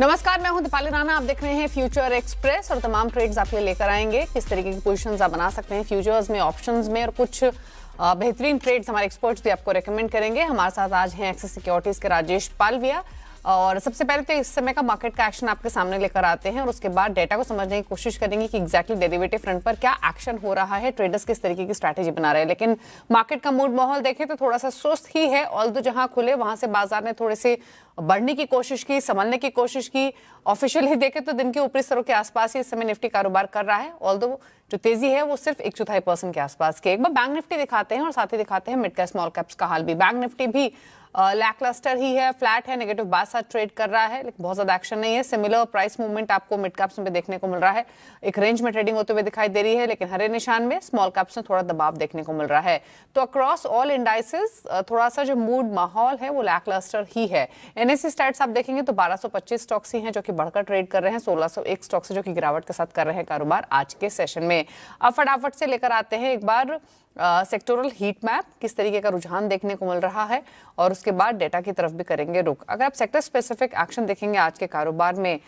नमस्कार, मैं हूं दीपाली राणा। आप देख रहे हैं फ्यूचर एक्सप्रेस और तमाम ट्रेड्स आपके लिए लेकर आएंगे। किस तरीके की पोजीशंस आप बना सकते हैं फ्यूचर्स में, ऑप्शंस में, और कुछ बेहतरीन ट्रेड्स हमारे एक्सपर्ट्स भी आपको रेकमेंड करेंगे। हमारे साथ आज हैं एक्सिस सिक्योरिटीज के राजेश पालविया। और सबसे पहले तो इस समय का मार्केट का एक्शन आपके सामने लेकर आते हैं और उसके बाद डेटा को समझने की कोशिश करेंगे कि एग्जैक्टली डेरिवेटिव फ्रंट पर क्या एक्शन हो रहा है, ट्रेडर्स किस तरीके की स्ट्रैटेजी बना रहे हैं। लेकिन मार्केट का मूड माहौल देखें तो थोड़ा सा सुस्त ही है। ऑल्दो जहां खुले वहां से बाजार ने थोड़े से बढ़ने की कोशिश की, संभलने की कोशिश की। ऑफिशियली देखें तो दिन के ऊपरी स्तरों के आसपास ही इस समय निफ्टी कारोबार कर रहा है। ऑल्दो जो तेजी है वो सिर्फ 1/4% के आसपास के। एक बार बैंक निफ्टी दिखाते हैं और साथ ही दिखाते हैं मिड कैप स्मॉल कैप्स का हाल भी। बैंक निफ्टी भी लैकलस्टर ही है, फ्लैट है, नेगेटिव बाय साथ ट्रेड कर रहा है, लेकिन बहुत ज्यादा एक्शन नहीं है। सिमिलर प्राइस मूवमेंट आपको मिड कैप्स में देखने को मिल रहा है। एक रेंज में ट्रेडिंग होते हुए दिखाई दे रही है, लेकिन हरे निशान में स्मॉल कैप्स में थोड़ा दबाव देखने को मिल रहा है। तो अक्रॉस ऑल इंडाइसेस थोड़ा सा जो मूड माहौल है वो लैकलस्टर ही है। एनएससी स्टैट्स आप देखेंगे तो 1225 स्टॉक्स ही हैं जो कि बढ़कर ट्रेड कर रहे हैं। 1601 स्टॉक्स जो कि गिरावट के साथ कर रहे हैं कारोबार आज के सेशन में। अब फटाफट से लेकर आते हैं एक बार सेक्टोरल हीट मैप, किस तरीके का रुझान देखने को मिल रहा है, और उसके बाद डेटा की तरफ भी करेंगे रुख। अगर आप सेक्टर स्पेसिफिक एक्शन देखेंगे आज के कारोबार में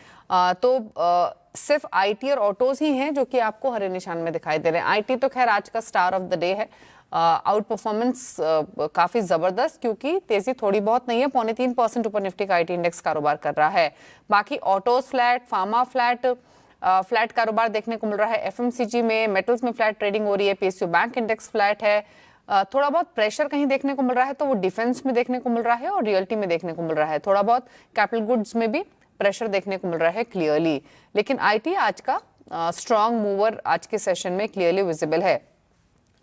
तो सिर्फ आईटी और ऑटोज ही हैं जो कि आपको हरे निशान में दिखाई दे रहे हैं। आईटी तो खैर आज का स्टार ऑफ द डे है। आउट परफॉर्मेंस काफी जबरदस्त, क्योंकि तेजी थोड़ी बहुत नहीं है, 0.3% ऊपर निफ्टी का आईटी इंडेक्स कारोबार कर रहा है। बाकी autos flat, pharma flat, flat कारोबार देखने को मिल रहा है। एफएमसीजी में, मेटल्स में फ्लैट ट्रेडिंग हो रही है। पीएसयू बैंक इंडेक्स फ्लैट है। थोड़ा बहुत प्रेशर कहीं देखने को मिल रहा है तो वो डिफेंस में देखने को मिल रहा है और रियल्टी में देखने को मिल रहा है। थोड़ा बहुत कैपिटल गुड्स में भी प्रेशर देखने को मिल रहा है क्लियरली, लेकिन आईटी आज का स्ट्रॉन्ग मूवर आज के सेशन में क्लियरली विजिबल है।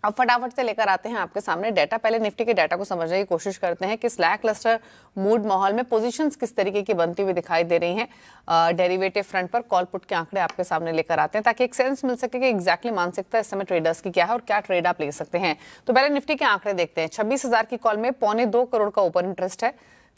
अब फटाफट से लेकर आते हैं आपके सामने डेटा। पहले निफ्टी के डेटा को समझने की कोशिश करते हैं कि स्लैक क्लस्टर मूड माहौल में पोजीशंस किस तरीके की बनती हुई दिखाई दे रही हैं। डेरिवेटिव फ्रंट पर कॉल पुट के आंकड़े आपके सामने लेकर आते हैं ताकि एक सेंस मिल सके कि एग्जैक्टली मानसिकता इस समय ट्रेडर्स की क्या है और क्या ट्रेड आप ले सकते हैं। तो पहले निफ्टी के आंकड़े देखते हैं। 26,000 की कॉल में 2.25 करोड़ का ओपन इंटरेस्ट है।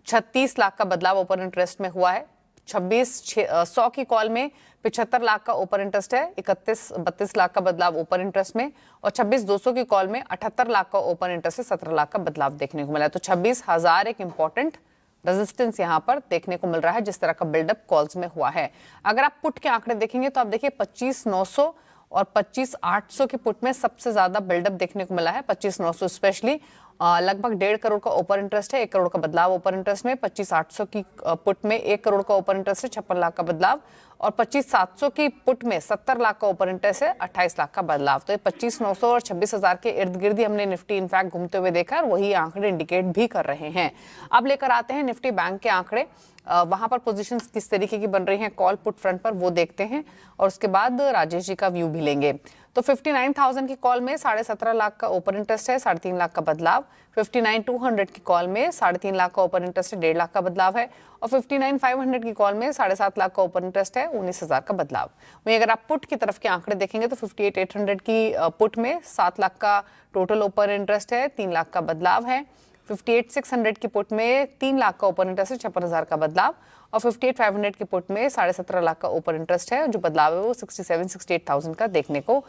36 लाख का बदलाव ओपन इंटरेस्ट में हुआ है। 26,100 की कॉल में 75 लाख का ओपन इंटरेस्ट है। 32 लाख का बदलाव ओपन इंटरेस्ट में, और 26,200 की कॉल में 78 लाख का ओपन इंटरेस्ट है। 17 लाख का बदलाव देखने को मिला है। तो 26,000 एक इंपॉर्टेंट रेजिस्टेंस यहां पर देखने को मिल रहा है जिस तरह का बिल्डअप कॉल्स में हुआ है। अगर आप पुट के आंकड़े देखेंगे तो आप देखिए 25,900 और 25,800 के पुट में सबसे ज्यादा बिल्डअप देखने को मिला है। 25,900 स्पेशली लगभग 1.5 करोड़ का ओपन इंटरेस्ट है। 1 करोड़ का बदलाव ओपन इंटरेस्ट में। 25,800 की पुट में 1 करोड़ का ओपन इंटरेस्ट है। 56 लाख का बदलाव, और 25,700 की पुट में 70 लाख का ओपन इंटरेस्ट है। 28 लाख का बदलाव। तो ये 25,900 और 26,000 के इर्द गिर्द ही हमने निफ्टी इनफैक्ट घूमते हुए देखा और वही आंकड़े इंडिकेट भी कर रहे हैं। अब लेकर आते हैं निफ्टी बैंक के आंकड़े। वहां पर पोजीशंस किस तरीके की बन रही हैं कॉल पुट फ्रंट पर, वो देखते हैं और उसके बाद राजेश जी का व्यू भी लेंगे। तो 59,000 की कॉल में 17.5 लाख का ओपन इंटरेस्ट है। 3.5 लाख का बदलाव। 59,200 की कॉल में 3.5 लाख का ओपन इंटरेस्ट है। 1.5 लाख का बदलाव है। और 59,500 की कॉल में 7.5 लाख का ओपन इंटरेस्ट है। 19,000 का बदलाव। वहीं अगर आप पुट की तरफ के आंकड़े देखेंगे तो 58,800 की पुट में 7 लाख का टोटल ओपन इंटरेस्ट है। 3 लाख का बदलाव है। 58,600 की पुट में 3 लाख का ओपन इंटरेस्ट है। 56,000 का बदलाव। और 58,500 की पुट में 17.5 लाख का ओपन इंटरेस्ट है। जो बदलाव है वो 68,000 का देखने को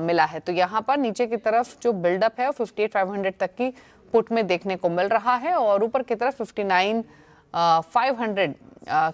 मिला है। तो यहाँ पर नीचे की तरफ जो बिल्डअप है वो 58,500 तक की पुट में देखने को मिल रहा है, और ऊपर की तरफ 59,500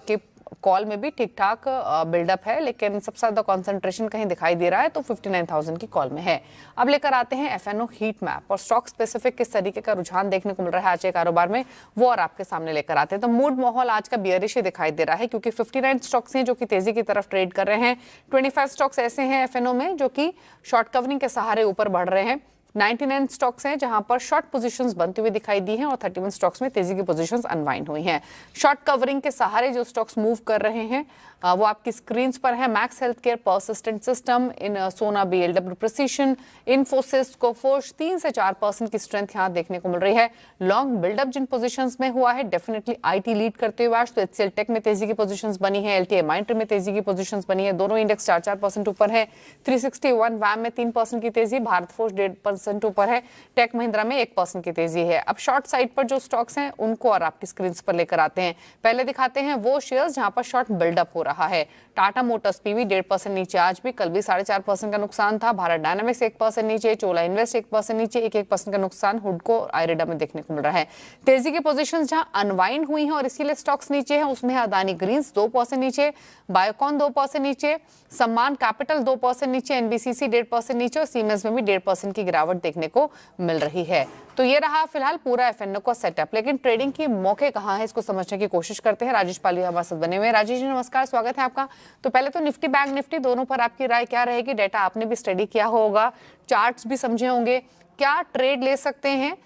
के कॉल में भी ठीक ठाक बिल्डअप है, लेकिन सबसे ज्यादा कंसंट्रेशन कहीं दिखाई दे रहा है तो 59,000 की कॉल में है। अब लेकर आते हैं एफएनओ हीट मैप और स्टॉक स्पेसिफिक किस तरीके का रुझान देखने को मिल रहा है आज के कारोबार में, वो और आपके सामने लेकर आते हैं। तो मूड माहौल आज का बियरिश ही दिखाई दे रहा है, क्योंकि 59 स्टॉक्स हैं जो कि तेजी की तरफ ट्रेड कर रहे हैं। 25 स्टॉक्स ऐसे हैं एफएनओ में जो कि शॉर्ट कवरिंग के सहारे ऊपर बढ़ रहे हैं। 99 स्टॉक्स हैं जहां पर शॉर्ट पोजीशंस बनती हुई दिखाई दी हैं, और 31 स्टॉक्स में तेजी की पोजीशंस अनवाइंड हुई हैं। शॉर्ट कवरिंग के सहारे जो स्टॉक्स मूव कर रहे हैं वो आपकी स्क्रीन्स पर है। Max Health Care, Persistent System, इन Sona, BLW precision, Infosys, Coforge 3 से 4% की स्ट्रेंथ यहां देखने को मिल रही है। लॉन्ग बिल्डअप जिन पोजीशंस में हुआ है डेफिनेटली आईटी लीड करते हुए आज, तो एचसीएल टेक में तेजी की पोजीशंस बनी है। एलटीआई माइंट्री में तेजी की पोजीशंस बनी है। दोनों इंडेक्स 4% ऊपर है। 361 वैम में 3% की तेजी, भारत फोर्ज 1% ऊपर है। टेक महिंद्रा में 1% की तेजी है। अब शॉर्ट साइड पर जो स्टॉक्स हैं उनको और आपकी स्क्रीन पर लेकर आते हैं। पहले दिखाते हैं वो शेयर्स जहां पर शॉर्ट बिल्डअप हो रहा है। टाटा मोटर्स पीवी 1.5% नीचे, आज भी कल भी 4.5% का नुकसान था। भारत डायनामिक्स 1% नीचे, चोला इन्वेस्ट 1% नीचे, 1% का नुकसान हुडको आयरेडा में देखने को मिल रहा है। तेजी की पोजीशंस जहां अनवाइंड हुई हैं और इसीलिए स्टॉक्स नीचे हैं, उसमें है अदानी ग्रीन्स 2% नीचे, बायोकॉन 2% नीचे, सम्मान कैपिटल 2% नीचे, एनबीसीसी 1.5% नीचे और सीमेंस में भी 1.5% की गिरावट देखने को मिल रही है। तो ये रहा फिलहाल पूरा एफएनओ का सेटअप, लेकिन ट्रेडिंग की मौके कहाँ है इसको समझने की कोशिश करते हैं। राजेश पाली हमारे साथ बने हुए हैं। राजेश जी नमस्कार, स्वागत है आपका। तो पहले तो निफ्टी बैंक निफ्टी दोनों पर आपकी राय क्या रहेगी? डेटा आपने भी स्टडी किया होगा, चार्ट्स भी समझे होंगे, क्या ट्रेड ले सकते हैं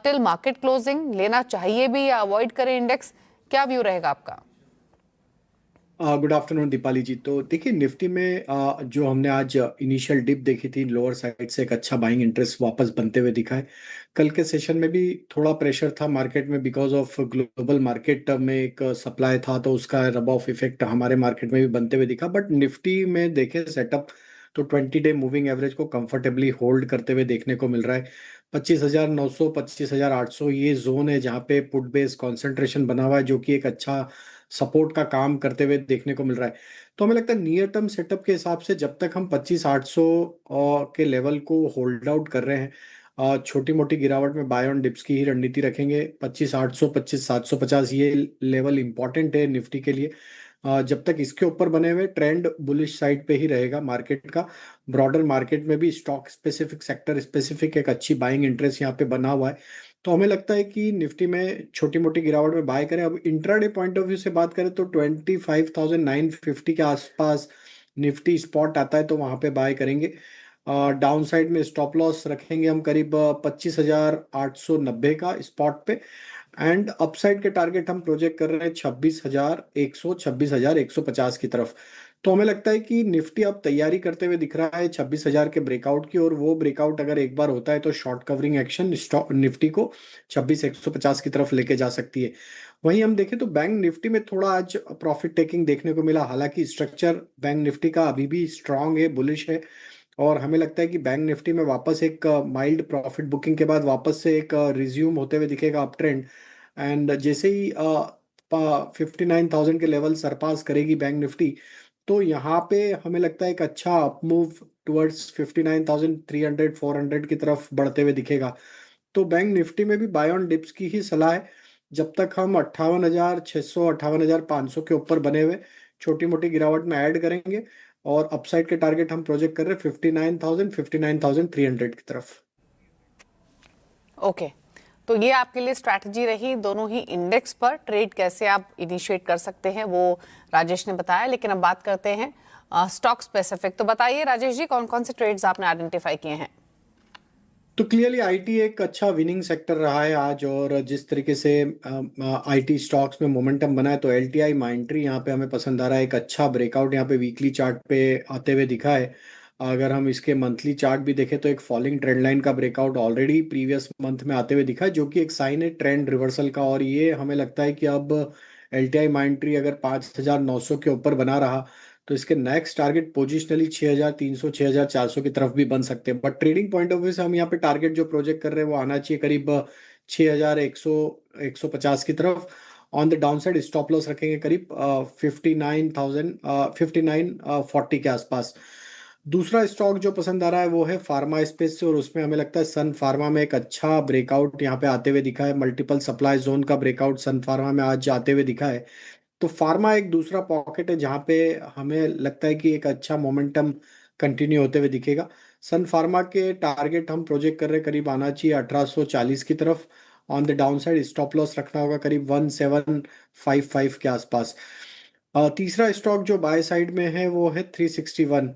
टिल मार्केट क्लोजिंग? लेना चाहिए भी या अवॉइड करें इंडेक्स? क्या व्यू रहेगा आपका? गुड आफ्टरनून दीपाली जी। तो देखिए निफ्टी में जो हमने आज इनिशियल डिप देखी थी लोअर साइड से, एक अच्छा बाइंग इंटरेस्ट वापस बनते हुए दिखा है। कल के सेशन में भी थोड़ा प्रेशर था मार्केट में बिकॉज ऑफ ग्लोबल मार्केट में एक सप्लाई था, तो उसका रब ऑफ इफेक्ट हमारे मार्केट में भी बनते हुए दिखा। बट निफ्टी में देखें सेटअप तो 20 डे मूविंग एवरेज को कंफर्टेबली होल्ड करते हुए देखने को मिल रहा है। 25,900 25,800 ये जोन है जहाँ पे पुट बेस कॉन्सेंट्रेशन बना हुआ है, जो कि एक अच्छा सपोर्ट का काम करते हुए देखने को मिल रहा है। तो हमें लगता है नियर टर्म सेटअप के हिसाब से जब तक हम 25,800 के लेवल को होल्ड आउट कर रहे हैं, छोटी मोटी गिरावट में बाय ऑन डिप्स की ही रणनीति रखेंगे। 25,800 25,750 ये लेवल इंपॉर्टेंट है निफ्टी के लिए। जब तक इसके ऊपर बने हुए ट्रेंड बुलिश साइड पे ही रहेगा मार्केट का। ब्रॉडर मार्केट में भी स्टॉक स्पेसिफिक सेक्टर स्पेसिफिक एक अच्छी बाइंग इंटरेस्ट यहाँ पे बना हुआ है। तो हमें लगता है कि निफ्टी में छोटी मोटी गिरावट में बाय करें। अब इंट्राडे पॉइंट ऑफ व्यू से बात करें तो 25,950 के आसपास निफ्टी स्पॉट आता है, तो वहां पे बाय करेंगे। डाउन साइड में स्टॉप लॉस रखेंगे हम करीब 25,890 का स्पॉट पे। एंड अपसाइड के टारगेट हम प्रोजेक्ट कर रहे हैं 26,100 26,150 की तरफ। तो हमें लगता है कि निफ्टी अब तैयारी करते हुए दिख रहा है 26,000 के ब्रेकआउट की, और वो ब्रेकआउट अगर एक बार होता है तो शॉर्ट कवरिंग एक्शन निफ्टी को 26,150 की तरफ लेके जा सकती है। वहीं हम देखें तो बैंक निफ्टी में थोड़ा आज प्रॉफिट टेकिंग देखने को मिला। हालांकि स्ट्रक्चर बैंक निफ्टी का अभी भी स्ट्रांग है, बुलिश है, और हमें लगता है कि बैंक निफ्टी में वापस एक माइल्ड प्रॉफिट बुकिंग के बाद वापस से एक रिज्यूम होते हुए दिखेगा अप ट्रेंड। एंड जैसे ही 59,000 के लेवल सरपास करेगी बैंक निफ्टी, तो यहाँ पे हमें लगता है एक अच्छा अपमूव टुवर्ड्स 59,300 400 की तरफ बढ़ते हुए दिखेगा। तो बैंक निफ्टी में भी बाय ऑन डिप्स की ही सलाह है। जब तक हम 58,600 58,500 के ऊपर बने हुए छोटी मोटी गिरावट में ऐड करेंगे, और अपसाइड के टारगेट हम प्रोजेक्ट कर रहे हैं 59,000 59,300 की तरफ। ओके, तो ये आपके लिए स्ट्रैटेजी रही। दोनों ही इंडेक्स पर ट्रेड कैसे आप इनिशिएट कर सकते हैं वो राजेश ने बताया, लेकिन अब बात करते हैं स्टॉक स्पेसिफिक। तो बताइए राजेश जी, कौन कौन से ट्रेड्स आपने आइडेंटिफाई किए हैं? तो क्लियरली आईटी एक अच्छा विनिंग सेक्टर रहा है आज, और जिस तरीके से आईटी स्टॉक्स में मोमेंटम बना है, तो एलटीआई माइंट्री यहाँ पे हमें पसंद आ रहा है। एक अच्छा ब्रेकआउट यहाँ पे वीकली चार्ट पे आते हुए दिखा है। अगर हम इसके मंथली चार्ट भी देखें तो एक फॉलिंग ट्रेंड लाइन का ब्रेकआउट ऑलरेडी प्रीवियस मंथ में आते हुए दिखा है, जो कि एक साइन है ट्रेंड रिवर्सल का। और ये हमें लगता है कि अब एलटीआई माइंट्री अगर 5,900 के ऊपर बना रहा, तो इसके नेक्स्ट टारगेट पोजिशनली 6,300 6,400 की तरफ भी बन सकते हैं। But trading point of view से हम यहाँ पे टारगेट जो प्रोजेक्ट कर रहे हैं वो आना चाहिए करीब 6,100 150 की तरफ। On the down side stop loss रखेंगे करीब 59,040 के आसपास। दूसरा स्टॉक जो पसंद आ रहा है वो है फार्मा स्पेस से, और उसमें हमें लगता है सन फार्मा में एक अच्छा ब्रेकआउट यहाँ पे आते हुए दिखा है। मल्टीपल सप्लाई जोन का ब्रेकआउट सन फार्मा में आज आते हुए दिखा है। तो फार्मा एक दूसरा पॉकेट है जहाँ पे हमें लगता है कि एक अच्छा मोमेंटम कंटिन्यू होते हुए दिखेगा। सन फार्मा के टारगेट हम प्रोजेक्ट कर रहे हैं करीब आना चाहिए 1,840 की तरफ। On the down side stop loss रखना होगा करीब 1,755 के आसपास। तीसरा स्टॉक जो बाय साइड में है वो है 361।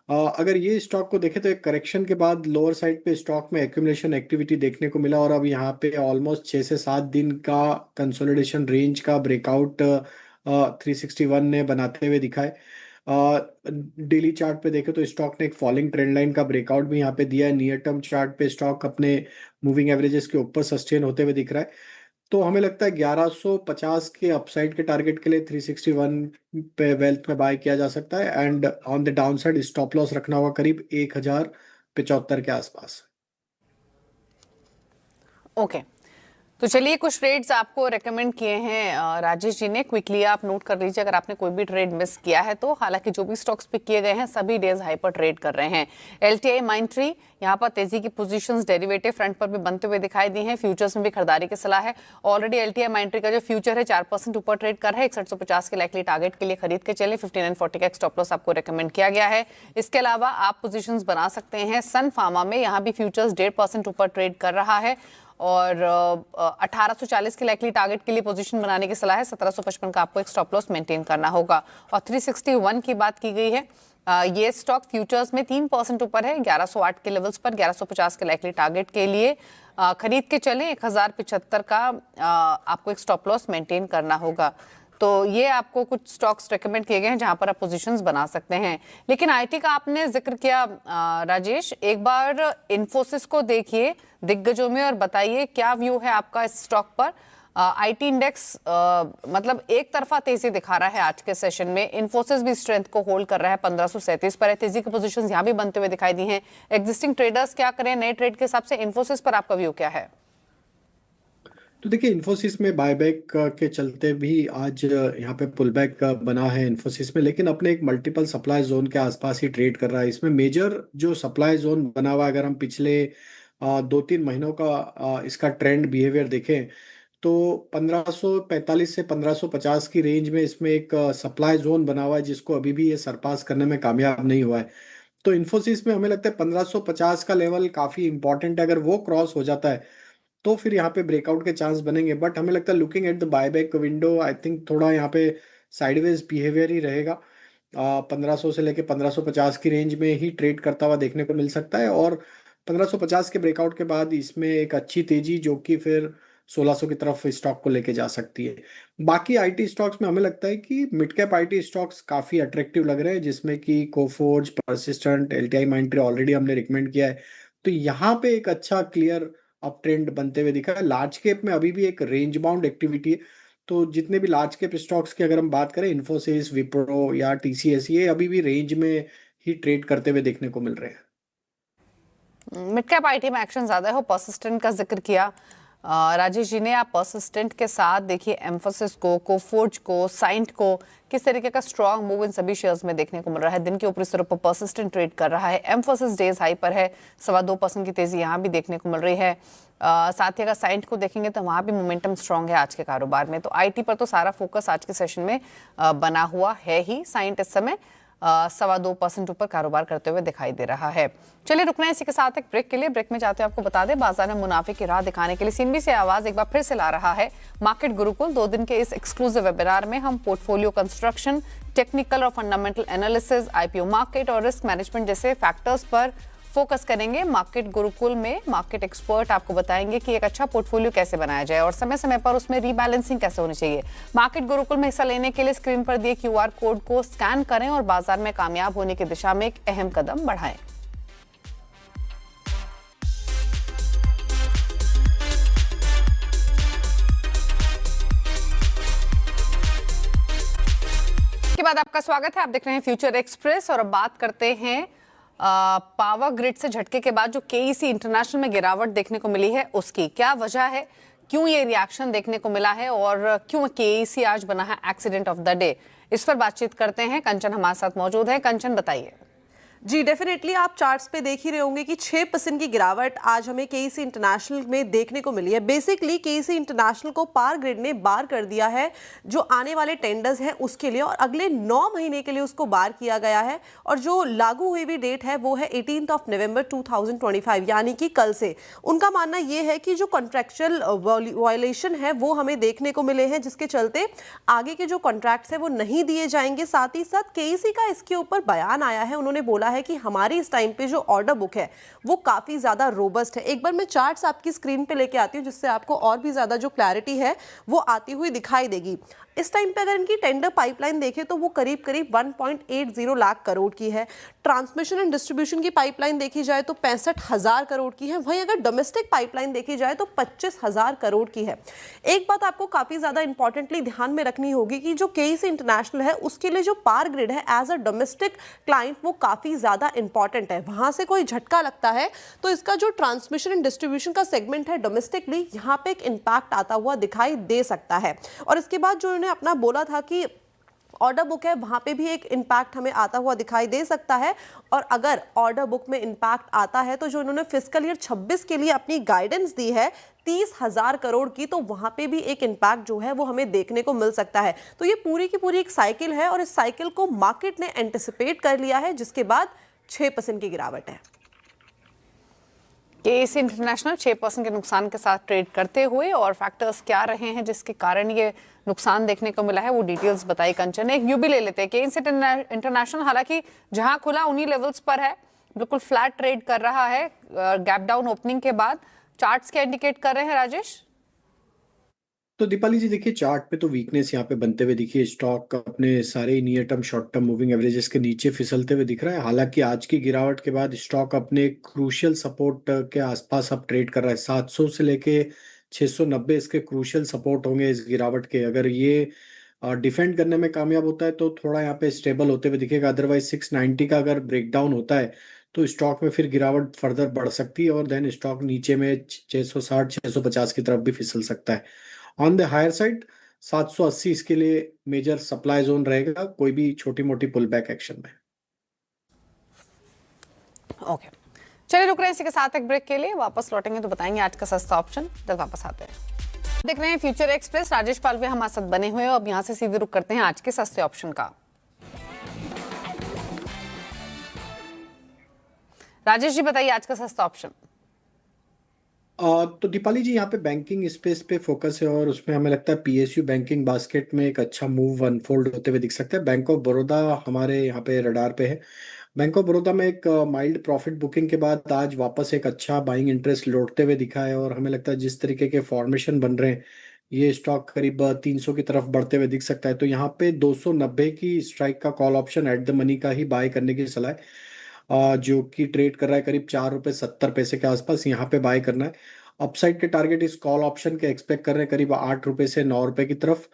अगर ये स्टॉक को देखें तो एक करेक्शन के बाद लोअर साइड पे स्टॉक में एक्यूमुलेशन एक्टिविटी देखने को मिला, और अब यहाँ पे ऑलमोस्ट 6 से 7 दिन का कंसोलिडेशन रेंज का ब्रेकआउट 361 ने बनाते हुए दिखा है। डेली चार्ट पे देखें तो स्टॉक ने एक फॉलिंग ट्रेंड लाइन का ब्रेकआउट भी यहाँ पे दिया है। नियर टर्म चार्ट पे स्टॉक अपने मूविंग एवरेजेस के ऊपर सस्टेन होते हुए दिख रहा है। तो हमें लगता है 1150 के अपसाइड के टारगेट के लिए 361 पे वेल्थ में बाय किया जा सकता है। And on the down side stop loss रखना होगा करीब 1,075 के आसपास। ओके, तो चलिए कुछ ट्रेड्स आपको रेकमेंड किए हैं राजेश जी ने, क्विकली आप नोट कर लीजिए अगर आपने कोई भी ट्रेड मिस किया है तो। हालांकि जो भी स्टॉक्स पिक किए गए हैं सभी डेज हाई पर ट्रेड कर रहे हैं। एलटीआई माइंट्री यहाँ पर तेजी की पोजीशंस डेरिवेटिव फ्रंट पर भी बनते हुए दिखाई दी हैं। फ्यूचर्स में भी खरीदारी की सलाह है। ऑलरेडी एलटीआई माइंट्री का जो फ्यूचर है 4% ऊपर ट्रेड कर रहा है। 6150 के लाइकली टारगेट के लिए खरीद के चले। 5940 का स्टॉप लॉस आपको रेकमेंड किया गया है। इसके अलावा आप पोजीशंस बना सकते हैं सन फार्मा में, यहाँ भी फ्यूचर्स 1.5% ऊपर ट्रेड कर रहा है और 1840 के लाइकली टारगेट के लिए पोजीशन बनाने की सलाह है। 1755 का आपको एक स्टॉप लॉस मेंटेन करना होगा। और 361 की बात की गई है, ये स्टॉक फ्यूचर्स में 3% ऊपर है 1108 के लेवल्स पर। 1150 के लाइकली टारगेट के लिए खरीद के चलें। 1075 का आपको एक स्टॉप लॉस मेंटेन करना होगा। तो ये आपको कुछ स्टॉक्स रेकमेंड किए गए हैं जहां पर आप पोजीशंस बना सकते हैं। लेकिन आईटी का आपने जिक्र किया राजेश, एक बार इन्फोसिस को देखिए दिग्गजों में और बताइए क्या व्यू है आपका इस स्टॉक पर। आईटी इंडेक्स मतलब एक तरफा तेजी दिखा रहा है आज के सेशन में। इन्फोसिस भी स्ट्रेंथ को होल्ड कर रहा है, 1537 पर है। तेजी की पोजीशंस यहाँ भी बनते हुए दिखाई दी हैं। एग्जिस्टिंग ट्रेडर्स क्या करें नए ट्रेड के हिसाब से, इन्फोसिस पर आपका व्यू क्या है? तो देखिए इन्फोसिस में बायबैक के चलते भी आज यहाँ पे पुल बैक बना है इन्फोसिस में, लेकिन अपने एक मल्टीपल सप्लाई जोन के आसपास ही ट्रेड कर रहा है। इसमें मेजर जो सप्लाई जोन बना हुआ है, अगर हम पिछले 2-3 महीनों का इसका ट्रेंड बिहेवियर देखें तो 1545 से 1550 की रेंज में इसमें एक सप्लाई जोन बना हुआ है जिसको अभी भी ये सरपास करने में कामयाब नहीं हुआ है। तो इन्फोसिस में हमें लगता है 1550 का लेवल काफी इंपॉर्टेंट है। अगर वो क्रॉस हो जाता है तो फिर यहाँ पे ब्रेकआउट के चांस बनेंगे। बट हमें लगता है looking at the buyback window, I think थोड़ा यहाँ पे साइडवेज बिहेवियर ही रहेगा। 1500 से लेके 1550 की रेंज में ही ट्रेड करता हुआ देखने को मिल सकता है। और 1550 के ब्रेकआउट के बाद इसमें एक अच्छी तेजी जो कि फिर 1600 की तरफ स्टॉक को लेके जा सकती है। बाकी आईटी स्टॉक्स में हमें लगता है कि मिड कैप आईटी स्टॉक्स काफी अट्रैक्टिव लग रहे हैं, जिसमें कि कोफोर्ज, परसिस्टेंट, एलटीआई माइंट्री ऑलरेडी हमने रिकमेंड किया है। तो यहाँ पे एक अच्छा क्लियर अप ट्रेंड बनते हुए दिखा है। लार्ज कैप में अभी भी एक रेंज बाउंड एक्टिविटी है। तो जितने भी लार्ज कैप स्टॉक्स की अगर हम बात करें, इन्फोसिस, विप्रो या टीसीएस, ये अभी भी रेंज में ही ट्रेड करते हुए देखने को मिल रहे हैं। मिड कैप आईटी में एक्शन ज्यादा है। परसिस्टेंट का जिक्र किया राजेश जी ने। आप परसिस्टेंट के साथ देखिए एम्फोसिस को, कोफोर्ज को, साइंट को, किस तरीके का स्ट्रॉन्ग मूव इन सभी शेयर्स में देखने को मिल रहा है। दिन के ऊपरी स्तरों पर परसिस्टेंट ट्रेड कर रहा है। एम्फोसिस डेज हाई पर है, 2.25% की तेजी यहाँ भी देखने को मिल रही है। साथ ही अगर साइंट को देखेंगे तो वहाँ भी मोमेंटम स्ट्रॉन्ग है आज के कारोबार में। तो आईटी पर तो सारा फोकस आज के सेशन में बना हुआ है ही। साइंट इस समय 2.25% ऊपर कारोबार करते हुए दिखाई दे रहा है। चलिए रुकना है इसी के साथ एक ब्रेक के लिए। ब्रेक में जाते हुए आपको बता दें, बाजार में मुनाफे की राह दिखाने के लिए सीएनबी से आवाज एक बार फिर से ला रहा है मार्केट गुरुकुल। 2 दिन के इस एक्सक्लूसिव वेबिनार में हम पोर्टफोलियो कंस्ट्रक्शन, टेक्निकल और फंडामेंटल एनालिसिस, आईपीओ मार्केट और रिस्क मैनेजमेंट जैसे फैक्टर्स पर फोकस करेंगे। मार्केट गुरुकुल में मार्केट एक्सपर्ट आपको बताएंगे कि एक अच्छा पोर्टफोलियो कैसे बनाया जाए और समय समय पर उसमें रीबैलेंसिंग कैसे होनी चाहिए। मार्केट गुरुकुल में हिस्सा लेने के लिए स्क्रीन पर दिए क्यूआर कोड को स्कैन करें और बाजार में कामयाब होने की दिशा में एक अहम कदम बढ़ाएं। के बाद आपका स्वागत है। आप देख रहे हैं फ्यूचर एक्सप्रेस और अब बात करते हैं पावर ग्रिड से झटके के बाद जो केईसी इंटरनेशनल में गिरावट देखने को मिली है उसकी क्या वजह है, क्यों ये रिएक्शन देखने को मिला है और क्यों केईसी आज बना है एक्सीडेंट ऑफ द डे। इस पर बातचीत करते हैं। कंचन हमारे साथ मौजूद है। कंचन बताइए। जी डेफिनेटली आप चार्ट्स पे देख ही रहे होंगे कि 6% की गिरावट आज हमें केईसी इंटरनेशनल में देखने को मिली है। बेसिकली केईसी इंटरनेशनल को पावर ग्रिड ने बार कर दिया है जो आने वाले टेंडर्स हैं उसके लिए, और अगले 9 महीने के लिए उसको बार किया गया है। और जो लागू हुई हुई डेट है वो है 18 नवंबर 2025, यानी कि कल से। उनका मानना ये है कि जो कॉन्ट्रैक्चुअल वायलेशन है वो हमें देखने को मिले हैं, जिसके चलते आगे के जो कॉन्ट्रैक्ट्स है वो नहीं दिए जाएंगे। साथ ही साथ केईसी का इसके ऊपर बयान आया है। उन्होंने बोला है कि हमारी इस टाइम पे जो ऑर्डर बुक है वो काफी ज्यादा रोबस्ट है। एक बार मैं चार्ट्स आपकी स्क्रीन पे लेके आती हूँ जिससे आपको और भी ज्यादा जो क्लैरिटी है वो आती हुई दिखाई देगी। इस टाइम पे अगर इनकी टेंडर पाइपलाइन देखें तो वो करीब करीब 1.80 लाख करोड़ की है। ट्रांसमिशन एंड डिस्ट्रीब्यूशन की पाइपलाइन देखी जाए तो 65,000 करोड़ की है। वहीं अगर डोमेस्टिक पाइपलाइन देखी जाए तो 25,000 करोड़ की है। एक बात आपको काफी ज्यादा इंपॉर्टेंटली ध्यान में रखनी होगी कि जो केईसी इंटरनेशनल है उसके लिए जो पावर ग्रिड है एज अ डोमेस्टिक क्लाइंट वो काफी ज्यादा इंपॉर्टेंट है। वहां से कोई झटका लगता है तो इसका जो ट्रांसमिशन एंड डिस्ट्रीब्यूशन का सेगमेंट है डोमेस्टिकली, यहाँ पे एक इंपैक्ट आता हुआ दिखाई दे सकता है। और इसके बाद जो इन्होंने अपना बोला था कि ऑर्डर बुक है, वहां पे भी एक इंपैक्ट हमें आता हुआ दिखाई दे सकता है। और अगर ऑर्डर बुक में इंपैक्ट आता है तो जो इन्होंने फिस्कल ईयर 26 के लिए अपनी गाइडेंस दी है 30,000 करोड़ की, तो वहां पे भी एक इंपैक्ट जो है वो हमें देखने को मिल सकता है। तो ये पूरी की पूरी एक साइकिल है और इस साइकिल को मार्केट ने एंटिसिपेट कर लिया है, जिसके बाद 6% की गिरावट है। केईसी इंटरनेशनल 6% के नुकसान के साथ ट्रेड करते हुए, और फैक्टर्स क्या रहे हैं जिसके कारण ये नुकसान देखने को मिला है वो डिटेल्स बताई कंचन ने। एक व्यू भी ले लेते हैं। केईसी इंटरनेशनल हालांकि जहां खुला उन्हीं लेवल्स पर है, बिल्कुल फ्लैट ट्रेड कर रहा है गैप डाउन ओपनिंग के बाद। चार्ट्स क्या इंडिकेट कर रहे हैं राजेश? तो दीपाली जी देखिए, चार्ट पे तो वीकनेस यहाँ पे बनते हुए दिखी है। स्टॉक अपने सारे near term short term moving averages के नीचे फिसलते हुए दिख रहा है। हालांकि आज की गिरावट के बाद स्टॉक अपने क्रूशियल सपोर्ट के आसपास अब ट्रेड कर रहा है। 700 से लेके 690 इसके क्रूशियल सपोर्ट होंगे इस गिरावट के। अगर ये डिफेंड करने में कामयाब होता है तो थोड़ा यहाँ पे स्टेबल होते हुए दिखेगा। अदरवाइज 690 का अगर ब्रेकडाउन होता है तो स्टॉक में फिर गिरावट फर्दर बढ़ सकती है और देन स्टॉक नीचे में 660 650 की तरफ भी फिसल सकता है। ऑन द हायर साइड 780 इसके लिए मेजर सप्लाई जोन रहेगा, कोई भी छोटी मोटी पुल बैक एक्शन में। ओके, चलिए रुक रहे हैं इसी के साथ एक ब्रेक के लिए। वापस लौटेंगे तो बताएंगे आज का सस्ता ऑप्शन। जब वापस आते हैं देख रहे हैं फ्यूचर एक्सप्रेस। राजेश पालवे हमारे साथ बने हुए हैं। अब यहाँ से सीधे रुक करते हैं आज के सस्ते ऑप्शन का। राजेश जी बताइए आज का सस्ता ऑप्शन। तो दीपाली जी यहाँ पे बैंकिंग स्पेस पे फोकस है और उसमें हमें लगता है पीएसयू बैंकिंग बास्केट में एक अच्छा मूव अनफोल्ड होते हुए दिख सकता है। बैंक ऑफ बड़ौदा हमारे यहाँ पे रडार पे है। बैंक ऑफ बड़ौदा में एक माइल्ड प्रॉफिट बुकिंग के बाद आज वापस एक अच्छा बाइंग इंटरेस्ट लौटते हुए दिखा है और हमें लगता है जिस तरीके के फॉर्मेशन बन रहे हैं ये स्टॉक करीब 300 की तरफ बढ़ते हुए दिख सकता है। तो यहाँ पे 290 की स्ट्राइक का call option at the money का ही बाय करने की सलाह है। जो कि ट्रेड कर रहा है करीब 4 रुपये 70 पैसे के आसपास, यहाँ पे बाय करना है। अपसाइड के टारगेट इस कॉल ऑप्शन के एक्सपेक्ट कर रहे हैं करीब 8 रुपये से 9 रुपये की तरफ।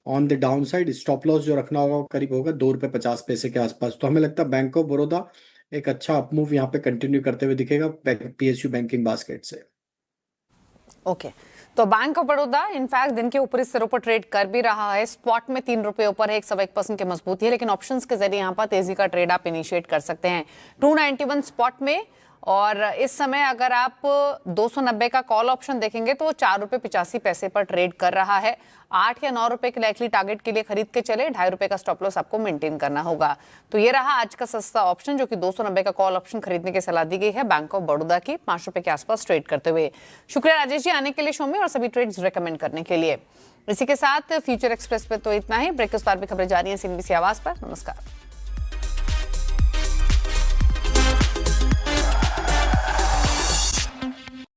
On the down side stop loss जो रखना होगा वो करीब होगा 2 रुपये 50 पैसे के आसपास। तो हमें लगता है बैंक ऑफ बड़ौदा एक अच्छा अपमूव यहाँ पे कंटिन्यू करते हुए दिखेगा पीएसयू बैंकिंग बास्केट से। ओके, तो बैंक ऑफ बड़ौदा इनफैक्ट दिन के ऊपरी स्तरों पर ट्रेड कर भी रहा है। स्पॉट में 3 रुपए ऊपर है, 1.25% की मजबूती है, लेकिन ऑप्शंस के जरिए यहाँ पर तेजी का ट्रेड आप इनिशिएट कर सकते हैं 291 स्पॉट में। और इस समय अगर आप 290 का कॉल ऑप्शन देखेंगे तो 4 रुपये 85 पैसे पर ट्रेड कर रहा है। 8 या 9 रुपए के लाइकली टारगेट के लिए खरीद के चले, 2.5 रुपए का स्टॉप लॉस आपको मेंटेन करना होगा। तो ये रहा आज का सस्ता ऑप्शन जो कि 290 का कॉल ऑप्शन खरीदने की सलाह दी गई है बैंक ऑफ बड़ौदा की 5 रुपए के आसपास ट्रेड करते हुए। शुक्रिया राजेश जी आने के लिए शो में और सभी ट्रेड्स रेकमेंड करने के लिए। इसी के साथ फ्यूचर एक्सप्रेस पे तो इतना ही। ब्रेक के उस पार भी खबरें जारी हैं CNBC आवाज पर। नमस्कार।